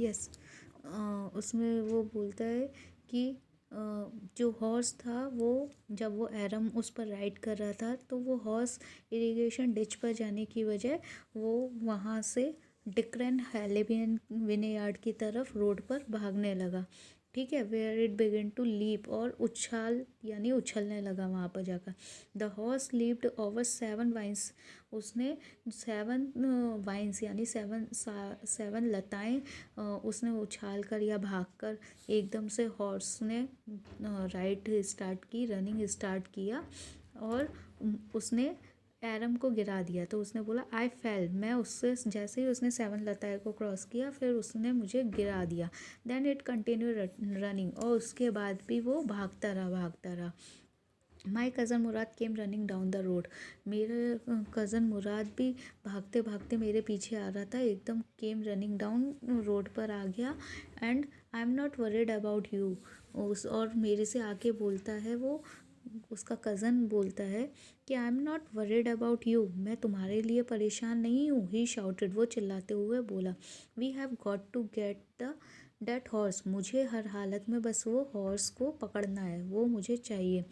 Yes. उसमें वो बोलता है कि जो हॉर्स था वो जब वो एरम उस पर राइड कर रहा था तो वो हॉर्स इरिगेशन डिच पर जाने की बजाय वो वहाँ से डिक्रेन हैलेबियन विनेयार्ड की तरफ रोड पर भागने लगा। ठीक है, where it begin to leap और उछाल यानी उछलने लगा वहाँ पर जाकर। The horse leaped over 7 vines. उसने 7 वाइन्स यानी 7 लताएं उसने उछाल कर या भाग कर एकदम से हॉर्स ने राइड स्टार्ट की, रनिंग स्टार्ट किया और उसने एरम को गिरा दिया। तो उसने बोला आई फेल, मैं उससे जैसे ही उसने 7 लताएं को क्रॉस किया फिर उसने मुझे गिरा दिया। देन इट कंटिन्यू रनिंग, और उसके बाद भी वो भागता रहा। My cousin Murad came running down the road. मेरे कज़न मुराद भी भागते भागते मेरे पीछे आ रहा था, एकदम केम रनिंग डाउन रोड पर आ गया। And I am not worried about you. और मेरे से आके बोलता है वो, उसका कज़न बोलता है कि I am not worried about you, मैं तुम्हारे लिए परेशान नहीं हूँ। ही शाउटेड, वो चिल्लाते हुए बोला। We have got to get the date horse, मुझे हर हालत में बस वो हॉर्स को पकड़ना है, वो मुझे चाहिए।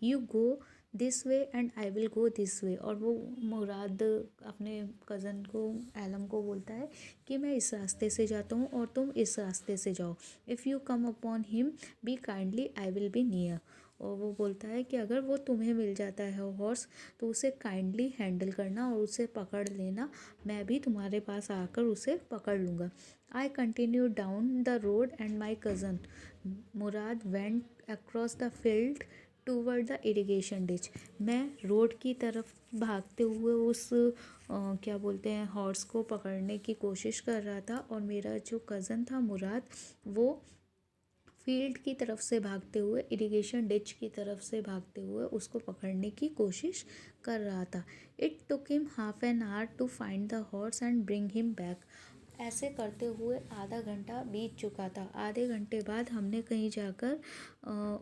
You go this way and I will go this way. और वो मुराद अपने कज़न को, एलम को बोलता है कि मैं इस रास्ते से जाता हूँ और तुम इस रास्ते से जाओ। If you come upon him B kindly I will be near. और वो बोलता है कि अगर वो तुम्हें मिल जाता है हॉर्स तो उसे काइंडली हैंडल करना और उसे पकड़ लेना, मैं भी तुम्हारे पास आकर उसे पकड़ लूँगा। I continue down the road and my cousin Murad went across the field toward the irrigation ditch. मैं रोड की तरफ भागते हुए उस क्या बोलते हैं हॉर्स को पकड़ने की कोशिश कर रहा था, और मेरा जो कज़न था मुराद वो फील्ड की तरफ से भागते हुए, इरिगेशन डिच की तरफ से भागते हुए उसको पकड़ने की कोशिश कर रहा था। It took him half an hour to find the horse and bring him back. ऐसे करते हुए आधा घंटा बीत चुका था। आधे घंटे बाद हमने कहीं जाकर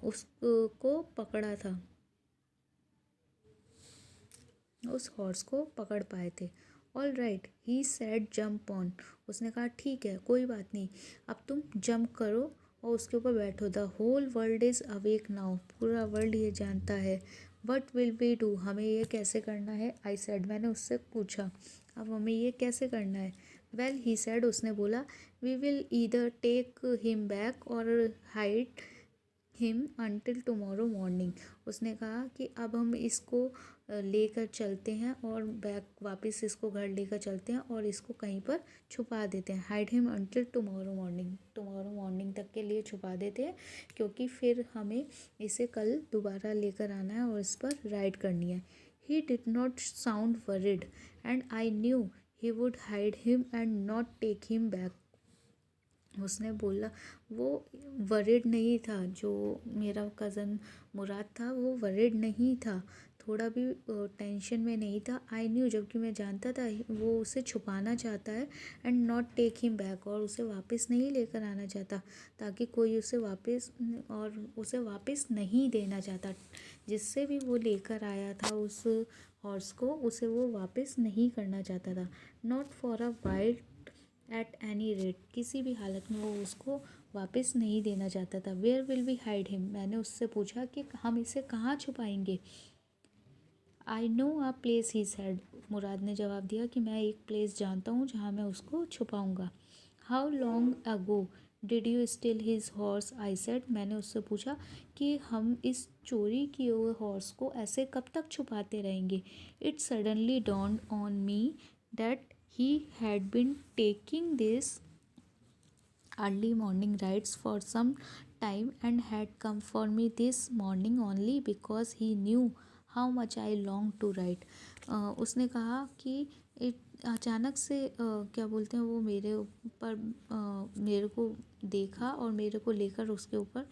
उसको पकड़ा था, उस हॉर्स को पकड़ पाए थे। All right he said jump on. उसने कहा ठीक है, कोई बात नहीं, अब तुम जंप करो और उसके ऊपर बैठो। The whole world is awake now, पूरा वर्ल्ड ये जानता है। वट विल वी डू, हमें ये कैसे करना है। आई सेड, मैंने उससे पूछा अब हमें ये कैसे करना है। वेल ही सेड, उसने बोला we will either take him back और hide him until tomorrow morning. उसने कहा कि अब हम इसको लेकर चलते हैं और बैक वापस इसको घर लेकर चलते हैं और इसको कहीं पर छुपा देते हैं। Hide him until tomorrow morning, tomorrow morning तक के लिए छुपा देते हैं, क्योंकि फिर हमें इसे कल दोबारा लेकर आना है और इस पर राइड करनी है। He did not sound worried and I knew he would hide him and not take him back. उसने बोला, वो वरिड नहीं था, जो मेरा कज़न मुराद था वो वरिड नहीं था, थोड़ा भी टेंशन में नहीं था। आई न्यू, जबकि मैं जानता था वो उसे छुपाना चाहता है। And not take him back, और उसे वापस नहीं लेकर आना चाहता, ताकि कोई उसे वापस, और उसे वापस नहीं देना चाहता। जिससे भी वो लेकर आया था उस हॉर्स को, उसे वो वापस नहीं करना चाहता था। Not for a wild at any rate, किसी भी हालत में वो उसको वापस नहीं देना चाहता था। Where will we hide him, मैंने उससे पूछा कि हम इसे कहाँ छुपाएंगे। I know a place he said, Murad ने जवाब दिया कि मैं एक प्लेस जानता हूँ जहाँ मैं उसको छुपाऊँगा। How long ago did you steal his horse, I said, मैंने उससे पूछा कि हम इस चोरी किए हुए हॉर्स को ऐसे कब तक छुपाते रहेंगे। It suddenly dawned on me that he had been taking this early morning rides for some time and had come for me this morning only because he knew how much I longed to ride। उसने कहा कि अचानक से क्या बोलते हैं, वो मेरे ऊपर मेरे को देखा और मेरे को लेकर उसके ऊपर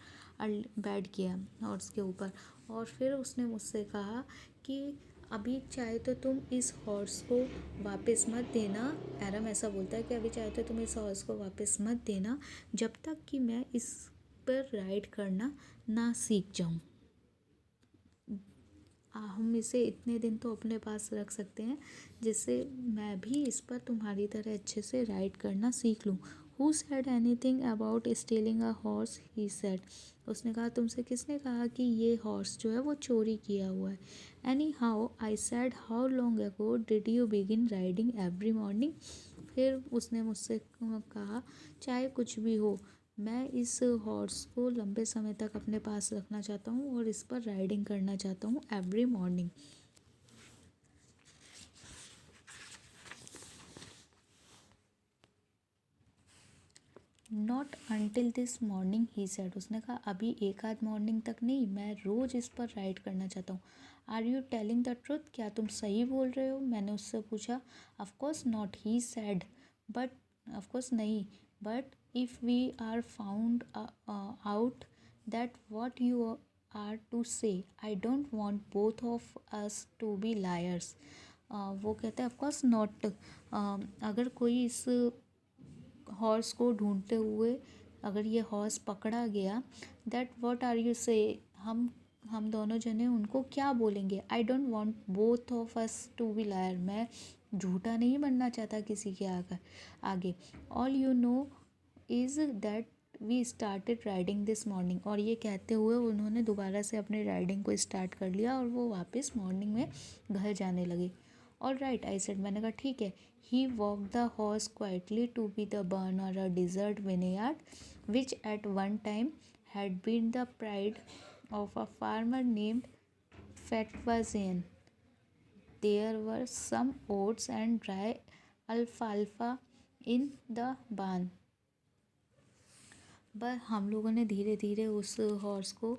बैठ गया और उसके ऊपर, और फिर उसने मुझसे कहा कि अभी चाहे तो तुम इस हॉर्स को वापस मत देना। एरम ऐसा बोलता है कि अभी चाहे तो तुम इस हॉर्स को वापस मत देना जब तक कि मैं इस पर राइड करना ना सीख जाऊं। हम इसे इतने दिन तो अपने पास रख सकते हैं जिससे मैं भी इस पर तुम्हारी तरह अच्छे से राइड करना सीख लूँ। Who said anything about stealing a horse, he said. उसने कहा तुमसे किसने कहा कि ये हॉर्स जो है वो चोरी किया हुआ है। Any how I said how long ago did you begin riding every morning. फिर उसने मुझसे कहा चाहे कुछ भी हो, मैं इस हॉर्स को लंबे समय तक अपने पास रखना चाहता हूँ और इस पर राइडिंग करना चाहता हूँ every morning. Not until this morning, he said. उसने कहा अभी एक आध मॉर्निंग तक नहीं, मैं रोज़ इस पर राइड करना चाहता हूँ। Are you telling the truth, क्या तुम सही बोल रहे हो, मैंने उससे पूछा। Of course not, he said. But of course नहीं, but if we are found out that what you are to say, I don't want both of us to be liars. वो कहते हैं ऑफकोर्स नॉट, अगर कोई इस हॉर्स को ढूंढते हुए अगर ये हॉर्स पकड़ा गया, दैट व्हाट आर यू से, हम दोनों जने उनको क्या बोलेंगे। I don't want both of us to be liar, मैं झूठा नहीं बनना चाहता किसी के आगे। All you know is that we started riding this morning. और ये कहते हुए उन्होंने दोबारा से अपनी राइडिंग को स्टार्ट कर लिया और वो वापस मॉर्निंग में घर जाने लगे। ऑल राइट, आई सेड, मैंने कहा ठीक है। He walked the horse quietly to be the barn or a desert vineyard, which at one time had been the pride of a farmer named Fatwazian. There were some oats and dry alfalfa in the barn. पर हम लोगों ने धीरे धीरे उस horse को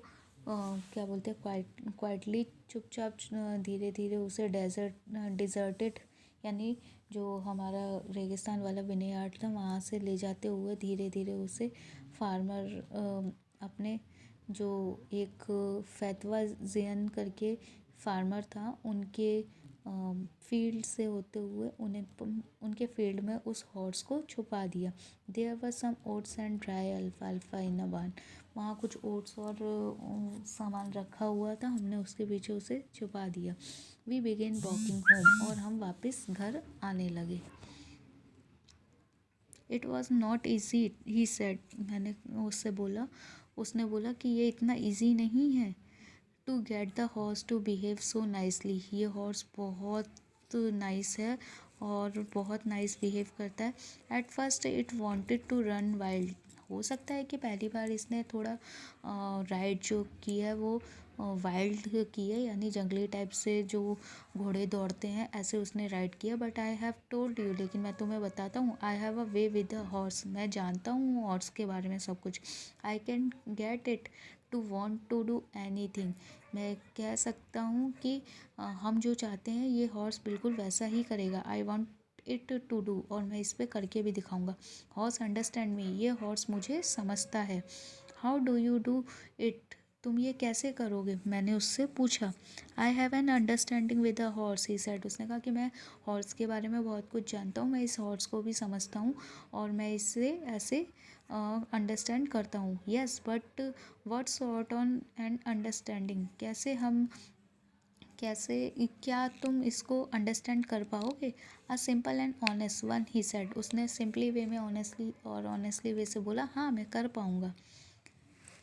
क्या बोलते हैं क्वाइटली चुपचाप धीरे धीरे उसे डिज़र्टेड यानी जो हमारा रेगिस्तान वाला विनेयार्ड था वहाँ से ले जाते हुए धीरे धीरे उसे फार्मर अपने जो एक फैतवा ज़ियन करके फार्मर था उनके फील्ड से होते हुए उनके फील्ड में उस हॉर्स को छुपा दिया। There were some oats and dry अल्फाल्फा इन अ बार्न। वहाँ कुछ ओट्स और सामान रखा हुआ था, हमने उसके पीछे उसे छुपा दिया। वी बिगेन वॉकिंग होम, और हम वापस घर आने लगे। It was not easy, he said. मैंने उसने बोला कि ये इतना ईजी नहीं है to get the horse to behave so nicely. ये हॉर्स बहुत नाइस है और बहुत नाइस बिहेव करता है। At first it wanted to run wild. हो सकता है कि पहली बार इसने थोड़ा राइड जो की है वो वाइल्ड की है, यानी जंगली टाइप से जो घोड़े दौड़ते हैं ऐसे उसने राइड किया। But I have told you, लेकिन मैं तुम्हें बताता हूँ, I have a way with the horse. मैं जानता हूँ हॉर्स के बारे में सब कुछ। I can get it to want to do anything. मैं कह सकता हूँ कि हम जो चाहते हैं ये हॉर्स बिल्कुल वैसा ही करेगा। I want it to do, और मैं इस पर करके भी दिखाऊंगा। हॉर्स अंडरस्टैंड मी, ये हॉर्स मुझे समझता है। How do you do it, तुम ये कैसे करोगे, मैंने उससे पूछा। I have an understanding with a horse, he said. उसने कहा कि मैं हॉर्स के बारे में बहुत कुछ जानता हूँ, मैं इस हॉर्स को भी समझता हूँ और मैं इससे ऐसे अंडरस्टैंड करता हूँ। Yes but what sort on and understanding, क्या तुम इसको अंडरस्टैंड कर पाओगे। A simple and honest one, he said. उसने सिंपली वे में ऑनेस्टली वे से बोला, हाँ मैं कर पाऊँगा।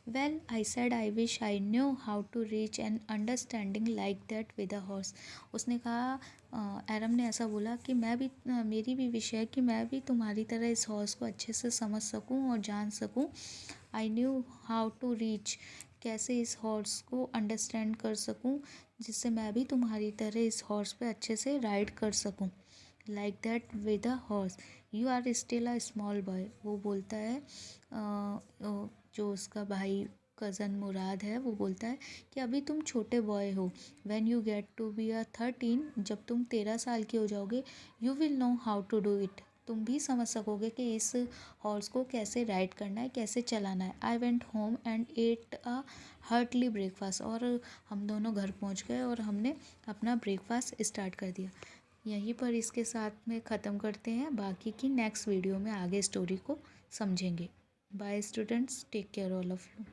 Well I said, I wish I knew how to reach an understanding like that with a horse. उसने कहा एरम ने ऐसा बोला कि मेरी भी विश है कि मैं भी तुम्हारी तरह इस हॉर्स को अच्छे से समझ सकूं और जान सकूं। I knew how to reach, कैसे इस हॉर्स को अंडरस्टैंड कर सकूं जिससे मैं भी तुम्हारी तरह इस हॉर्स पे अच्छे से राइड कर सकूं। Like that with a horse, you are still a small boy. वो बोलता है जो उसका भाई कज़न मुराद है वो बोलता है कि अभी तुम छोटे बॉय हो। When you get to be a 13, जब तुम 13 साल के हो जाओगे, you will know how to do it, तुम भी समझ सकोगे कि इस हॉर्स को कैसे राइड करना है, कैसे चलाना है। I went home and ate a heartily breakfast, और हम दोनों घर पहुंच गए और हमने अपना ब्रेकफास्ट स्टार्ट कर दिया। यहीं पर इसके साथ में ख़त्म करते हैं, बाकी की नेक्स्ट वीडियो में आगे स्टोरी को समझेंगे। Bye students, take care all of you.